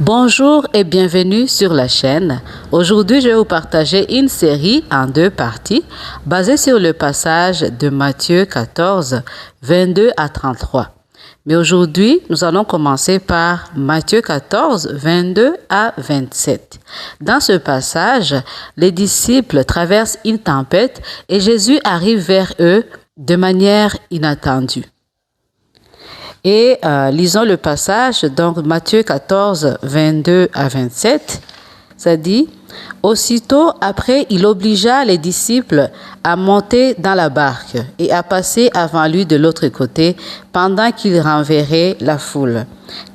Bonjour et bienvenue sur la chaîne. Aujourd'hui, je vais vous partager une série en 2 parties basée sur le passage de Matthieu 14, 22 à 33. Mais aujourd'hui, nous allons commencer par Matthieu 14, 22 à 27. Dans ce passage, les disciples traversent une tempête et Jésus arrive vers eux de manière inattendue. Et lisons le passage, donc Matthieu 14, 22 à 27, ça dit « Aussitôt après, il obligea les disciples à monter dans la barque et à passer avant lui de l'autre côté pendant qu'il renverrait la foule.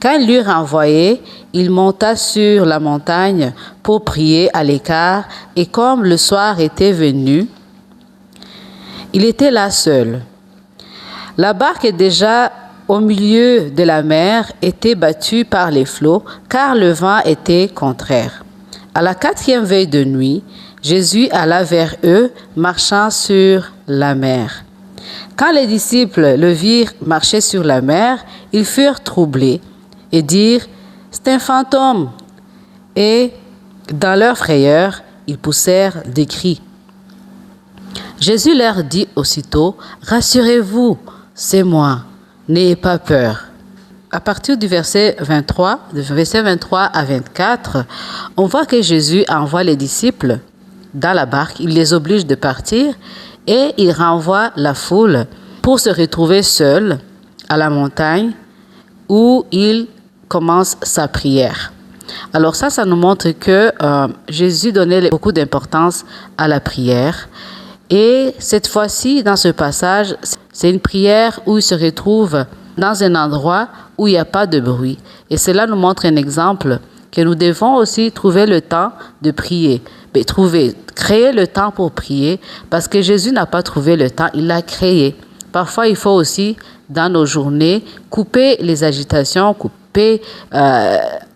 Quand il l'eut renvoyé, il monta sur la montagne pour prier à l'écart et comme le soir était venu, il était là seul. La barque est déjà au milieu de la mer, était battue par les flots, car le vent était contraire. À la 4e veille de nuit, Jésus alla vers eux, marchant sur la mer. Quand les disciples le virent marcher sur la mer, ils furent troublés et dirent « C'est un fantôme !» Et, dans leur frayeur, ils poussèrent des cris. Jésus leur dit aussitôt « Rassurez-vous, c'est moi. N'ayez pas peur. » À partir du verset 23 à 24, on voit que Jésus envoie les disciples dans la barque, il les oblige de partir et il renvoie la foule pour se retrouver seul à la montagne où il commence sa prière. Alors ça nous montre que Jésus donnait beaucoup d'importance à la prière. Et cette fois-ci, dans ce passage, c'est une prière où il se retrouve dans un endroit où il n'y a pas de bruit. Et cela nous montre un exemple que nous devons aussi trouver le temps de prier. Mais créer le temps pour prier, parce que Jésus n'a pas trouvé le temps, il l'a créé. Parfois, il faut aussi, dans nos journées, couper les agitations, couper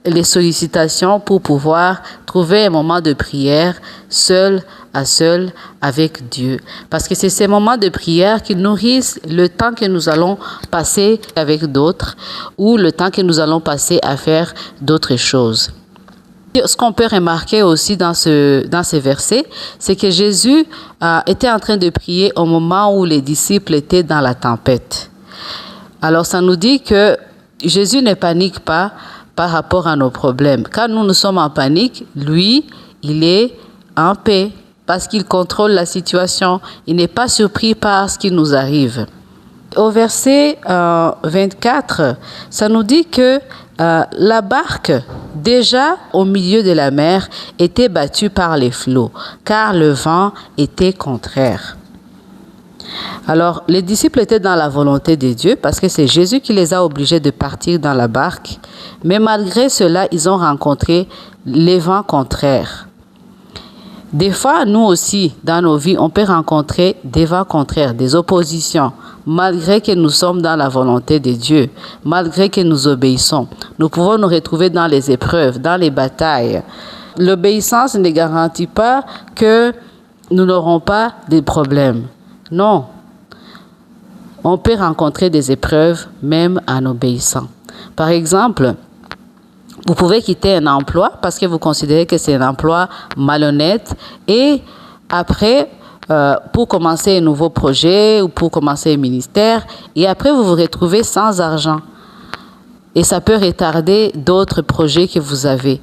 les sollicitations pour pouvoir trouver un moment de prière seul à seul avec Dieu. Parce que c'est ces moments de prière qui nourrissent le temps que nous allons passer avec d'autres ou le temps que nous allons passer à faire d'autres choses. Ce qu'on peut remarquer aussi dans ces versets, c'est que Jésus était en train de prier au moment où les disciples étaient dans la tempête. Alors ça nous dit que Jésus ne panique pas par rapport à nos problèmes. Quand nous sommes en panique, lui, il est en paix parce qu'il contrôle la situation. Il n'est pas surpris par ce qui nous arrive. Au verset 24, ça nous dit que la barque, déjà au milieu de la mer, était battue par les flots, car le vent était contraire. Alors, les disciples étaient dans la volonté de Dieu parce que c'est Jésus qui les a obligés de partir dans la barque. Mais malgré cela, ils ont rencontré les vents contraires. Des fois, nous aussi, dans nos vies, on peut rencontrer des vents contraires, des oppositions, malgré que nous sommes dans la volonté de Dieu, malgré que nous obéissons. Nous pouvons nous retrouver dans les épreuves, dans les batailles. L'obéissance ne garantit pas que nous n'aurons pas de problèmes. Non, on peut rencontrer des épreuves même en obéissant. Par exemple, vous pouvez quitter un emploi parce que vous considérez que c'est un emploi malhonnête et après, pour commencer un nouveau projet ou pour commencer un ministère, et après vous vous retrouvez sans argent. Et ça peut retarder d'autres projets que vous avez.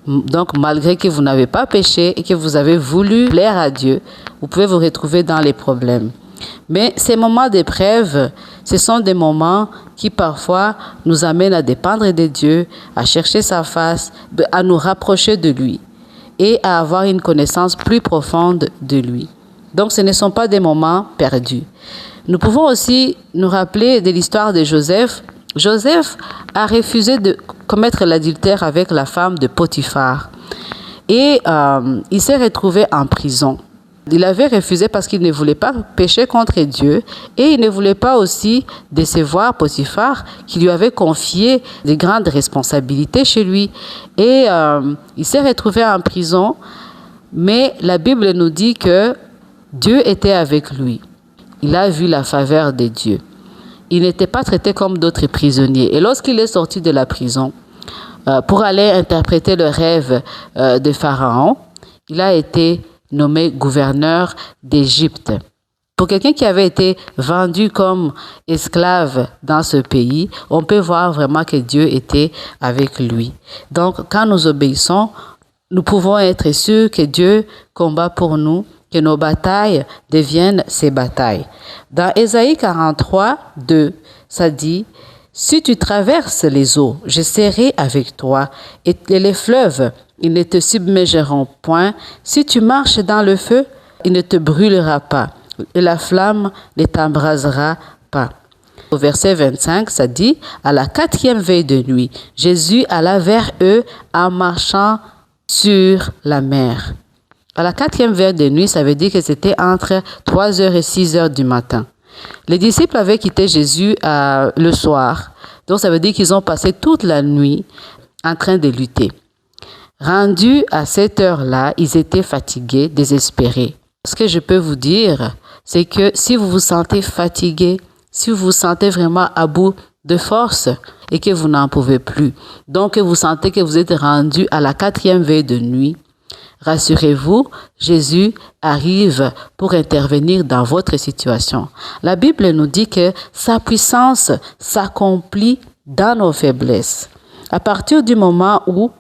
Donc, malgré que vous n'avez pas péché et que vous avez voulu plaire à Dieu, vous pouvez vous retrouver dans les problèmes. Mais ces moments d'épreuve, ce sont des moments qui parfois nous amènent à dépendre de Dieu, à chercher sa face, à nous rapprocher de lui et à avoir une connaissance plus profonde de lui. Donc, ce ne sont pas des moments perdus. Nous pouvons aussi nous rappeler de l'histoire de Joseph. Joseph a refusé de commettre l'adultère avec la femme de Potiphar et il s'est retrouvé en prison. Il avait refusé parce qu'il ne voulait pas pécher contre Dieu et il ne voulait pas aussi décevoir Potiphar qui lui avait confié de grandes responsabilités chez lui. Et il s'est retrouvé en prison, mais la Bible nous dit que Dieu était avec lui. Il a vu la faveur de Dieu. Il n'était pas traité comme d'autres prisonniers. Et lorsqu'il est sorti de la prison, pour aller interpréter le rêve de Pharaon. Il a été nommé gouverneur d'Égypte. Pour quelqu'un qui avait été vendu comme esclave dans ce pays, on peut voir vraiment que Dieu était avec lui. Donc, quand nous obéissons, nous pouvons être sûrs que Dieu combat pour nous, que nos batailles deviennent ses batailles. Dans Ésaïe 43, 2, ça dit « Si tu traverses les eaux, je serai avec toi, et les fleuves, ils ne te submergeront point. Si tu marches dans le feu, il ne te brûlera pas, et la flamme ne t'embrasera pas. » Au verset 25, ça dit « À la 4e veille de nuit, Jésus alla vers eux en marchant sur la mer. » À la 4e veille de nuit, ça veut dire que c'était entre 3h et 6h du matin. Les disciples avaient quitté Jésus le soir. Donc, ça veut dire qu'ils ont passé toute la nuit en train de lutter. Rendus à cette heure-là, ils étaient fatigués, désespérés. Ce que je peux vous dire, c'est que si vous vous sentez fatigué, si vous vous sentez vraiment à bout de force et que vous n'en pouvez plus, donc vous sentez que vous êtes rendu à la 4e veille de nuit, rassurez-vous, Jésus arrive pour intervenir dans votre situation. La Bible nous dit que sa puissance s'accomplit dans nos faiblesses. À partir du moment où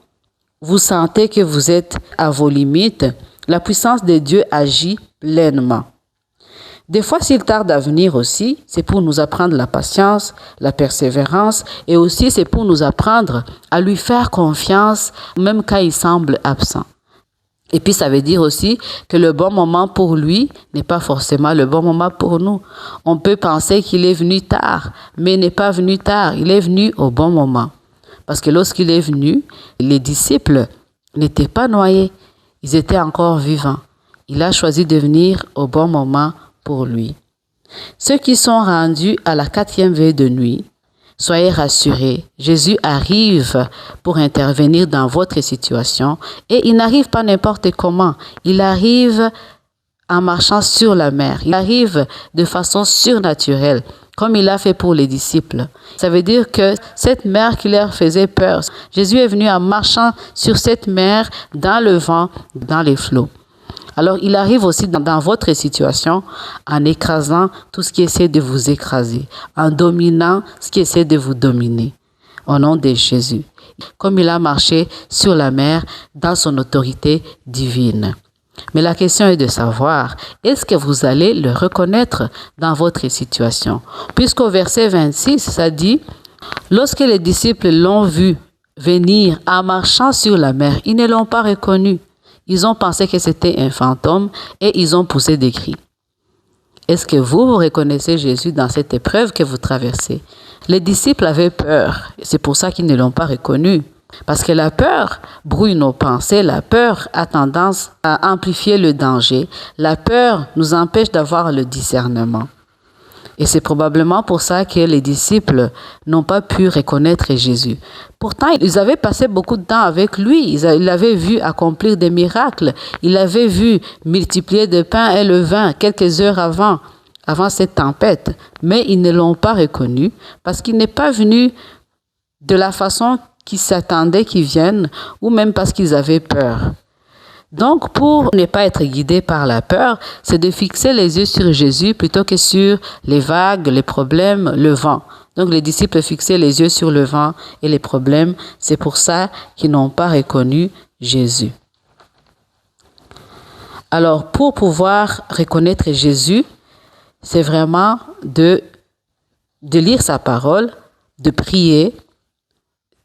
vous sentez que vous êtes à vos limites, la puissance de Dieu agit pleinement. Des fois, s'il tarde à venir aussi, c'est pour nous apprendre la patience, la persévérance, et aussi c'est pour nous apprendre à lui faire confiance, même quand il semble absent. Et puis, ça veut dire aussi que le bon moment pour lui n'est pas forcément le bon moment pour nous. On peut penser qu'il est venu tard, mais il n'est pas venu tard. Il est venu au bon moment. Parce que lorsqu'il est venu, les disciples n'étaient pas noyés. Ils étaient encore vivants. Il a choisi de venir au bon moment pour lui. Ceux qui sont rendus à la 4e veille de nuit, soyez rassurés, Jésus arrive pour intervenir dans votre situation et il n'arrive pas n'importe comment. Il arrive en marchant sur la mer. Il arrive de façon surnaturelle, comme il a fait pour les disciples. Ça veut dire que cette mer qui leur faisait peur, Jésus est venu en marchant sur cette mer, dans le vent, dans les flots. Alors, il arrive aussi dans votre situation en écrasant tout ce qui essaie de vous écraser, en dominant ce qui essaie de vous dominer. Au nom de Jésus. Comme il a marché sur la mer dans son autorité divine. Mais la question est de savoir, est-ce que vous allez le reconnaître dans votre situation? Puisqu'au verset 26, ça dit, « Lorsque les disciples l'ont vu venir en marchant sur la mer, ils ne l'ont pas reconnu. Ils ont pensé que c'était un fantôme et ils ont poussé des cris. » Est-ce que vous reconnaissez Jésus dans cette épreuve que vous traversez? Les disciples avaient peur. C'est pour ça qu'ils ne l'ont pas reconnu. Parce que la peur brouille nos pensées. La peur a tendance à amplifier le danger. La peur nous empêche d'avoir le discernement. Et c'est probablement pour ça que les disciples n'ont pas pu reconnaître Jésus. Pourtant, ils avaient passé beaucoup de temps avec lui. Ils l'avaient vu accomplir des miracles. Ils l'avaient vu multiplier le pain et le vin quelques heures avant cette tempête. Mais ils ne l'ont pas reconnu parce qu'il n'est pas venu de la façon qu'ils s'attendaient qu'il vienne ou même parce qu'ils avaient peur. Donc, pour ne pas être guidé par la peur, c'est de fixer les yeux sur Jésus plutôt que sur les vagues, les problèmes, le vent. Donc, les disciples fixaient les yeux sur le vent et les problèmes. C'est pour ça qu'ils n'ont pas reconnu Jésus. Alors, pour pouvoir reconnaître Jésus, c'est vraiment de lire sa parole, de prier,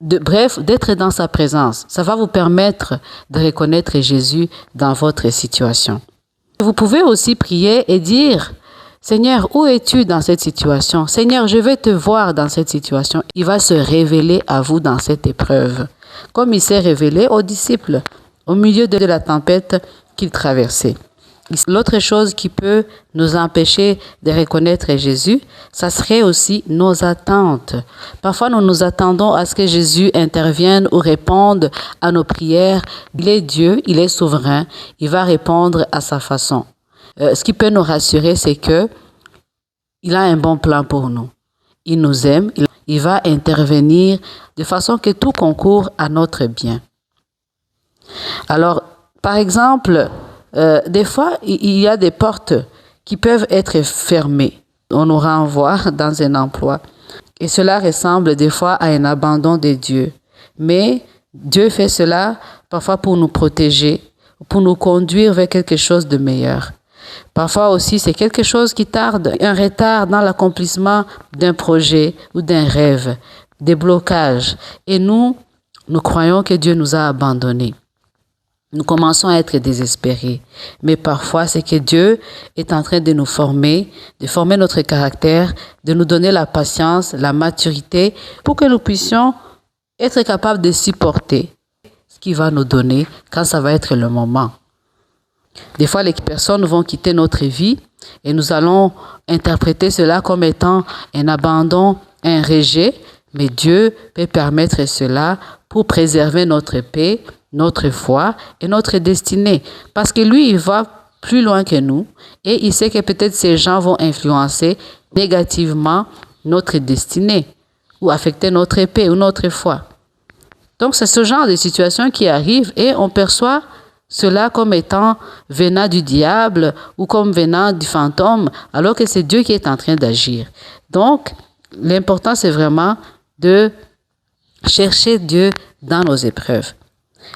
d'être dans sa présence. Ça va vous permettre de reconnaître Jésus dans votre situation. Vous pouvez aussi prier et dire, Seigneur, où es-tu dans cette situation? Seigneur, je veux te voir dans cette situation. Il va se révéler à vous dans cette épreuve, comme il s'est révélé aux disciples au milieu de la tempête qu'ils traversaient. L'autre chose qui peut nous empêcher de reconnaître Jésus, ça serait aussi nos attentes. Parfois, nous nous attendons à ce que Jésus intervienne ou réponde à nos prières. Il est Dieu, il est souverain, il va répondre à sa façon. Ce qui peut nous rassurer, c'est que il a un bon plan pour nous. il nous aime, il va intervenir de façon que tout concourt à notre bien. Alors, par exemple, des fois, il y a des portes qui peuvent être fermées. On nous renvoie dans un emploi. Et cela ressemble des fois à un abandon de Dieu. Mais Dieu fait cela parfois pour nous protéger, pour nous conduire vers quelque chose de meilleur. Parfois aussi, c'est quelque chose qui tarde, un retard dans l'accomplissement d'un projet ou d'un rêve, des blocages. Et nous croyons que Dieu nous a abandonnés. Nous commençons à être désespérés. Mais parfois, c'est que Dieu est en train de nous former, de former notre caractère, de nous donner la patience, la maturité, pour que nous puissions être capables de supporter ce qu'il va nous donner quand ça va être le moment. Des fois, les personnes vont quitter notre vie et nous allons interpréter cela comme étant un abandon, un rejet, mais Dieu peut permettre cela pour préserver notre paix, notre foi et notre destinée. Parce que lui, il va plus loin que nous et il sait que peut-être ces gens vont influencer négativement notre destinée ou affecter notre paix ou notre foi. Donc, c'est ce genre de situation qui arrive et on perçoit cela comme étant venant du diable ou comme venant du fantôme, alors que c'est Dieu qui est en train d'agir. Donc, l'important, c'est vraiment de chercher Dieu dans nos épreuves.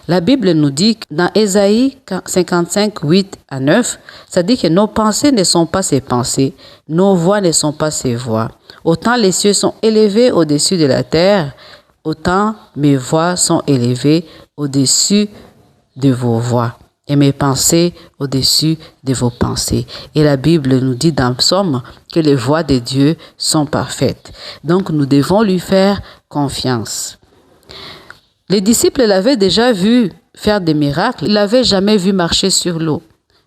La Bible nous dit, dans Ésaïe 55, 8 à 9, ça dit que nos pensées ne sont pas ses pensées, nos voix ne sont pas ses voix. Autant les cieux sont élevés au-dessus de la terre, autant mes voix sont élevées au-dessus de vos voix et mes pensées au-dessus de vos pensées. Et la Bible nous dit dans Psaume que les voix de Dieu sont parfaites. Donc nous devons lui faire confiance. Les disciples l'avaient déjà vu faire des miracles, ils ne l'avaient jamais vu marcher sur l'eau.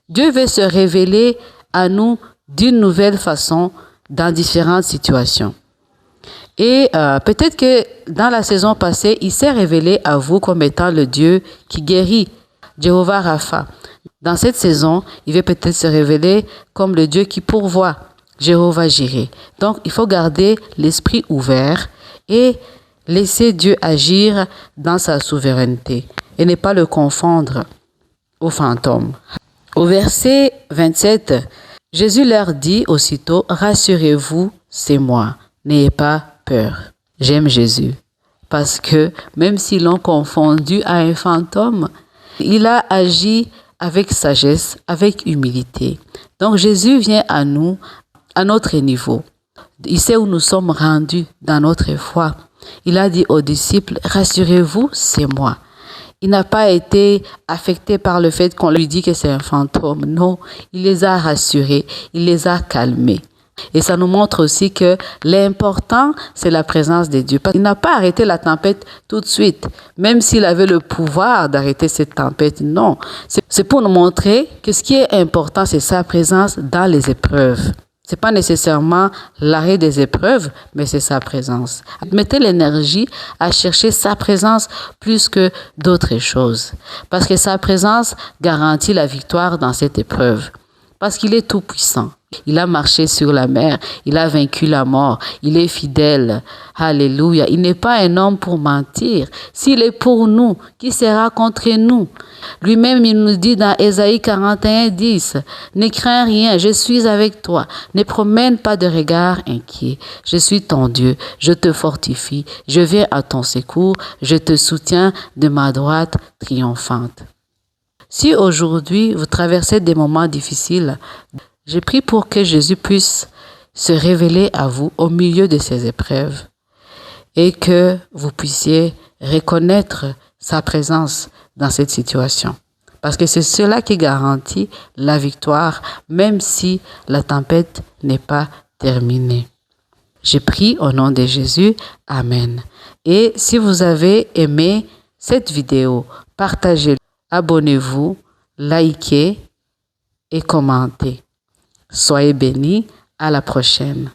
Dieu veut se révéler à nous d'une nouvelle façon dans différentes situations. Et peut-être que dans la saison passée, il s'est révélé à vous comme étant le Dieu qui guérit, Jéhovah Rapha. Dans cette saison, il veut peut-être se révéler comme le Dieu qui pourvoit, Jéhovah Jireh. Donc, il faut garder l'esprit ouvert et laisser Dieu agir dans sa souveraineté et ne pas le confondre au fantôme. Au verset 27, Jésus leur dit aussitôt, « Rassurez-vous, c'est moi, n'ayez pas peur. » J'aime Jésus parce que même s'ils l'ont confondu à un fantôme, il a agi avec sagesse, avec humilité. Donc Jésus vient à nous, à notre niveau. Il sait où nous sommes rendus dans notre foi. Il a dit aux disciples, « Rassurez-vous, c'est moi. » Il n'a pas été affecté par le fait qu'on lui dit que c'est un fantôme. Non, il les a rassurés, il les a calmés. Et ça nous montre aussi que l'important, c'est la présence de Dieu. Il n'a pas arrêté la tempête tout de suite, même s'il avait le pouvoir d'arrêter cette tempête. Non, c'est pour nous montrer que ce qui est important, c'est sa présence dans les épreuves. Ce n'est pas nécessairement l'arrêt des épreuves, mais c'est sa présence. Mettez l'énergie à chercher sa présence plus que d'autres choses. Parce que sa présence garantit la victoire dans cette épreuve. Parce qu'il est tout puissant. Il a marché sur la mer, il a vaincu la mort, il est fidèle. Alléluia. Il n'est pas un homme pour mentir. S'il est pour nous, qui sera contre nous? Lui-même, il nous dit dans Ésaïe 41, 10, « Ne crains rien, je suis avec toi. Ne promène pas de regard inquiet. Je suis ton Dieu, je te fortifie, je viens à ton secours, je te soutiens de ma droite triomphante. » Si aujourd'hui, vous traversez des moments difficiles, je prie pour que Jésus puisse se révéler à vous au milieu de ces épreuves et que vous puissiez reconnaître sa présence dans cette situation. Parce que c'est cela qui garantit la victoire, même si la tempête n'est pas terminée. Je prie au nom de Jésus. Amen. Et si vous avez aimé cette vidéo, partagez-la, abonnez-vous, likez et commentez. Soyez bénis, à la prochaine.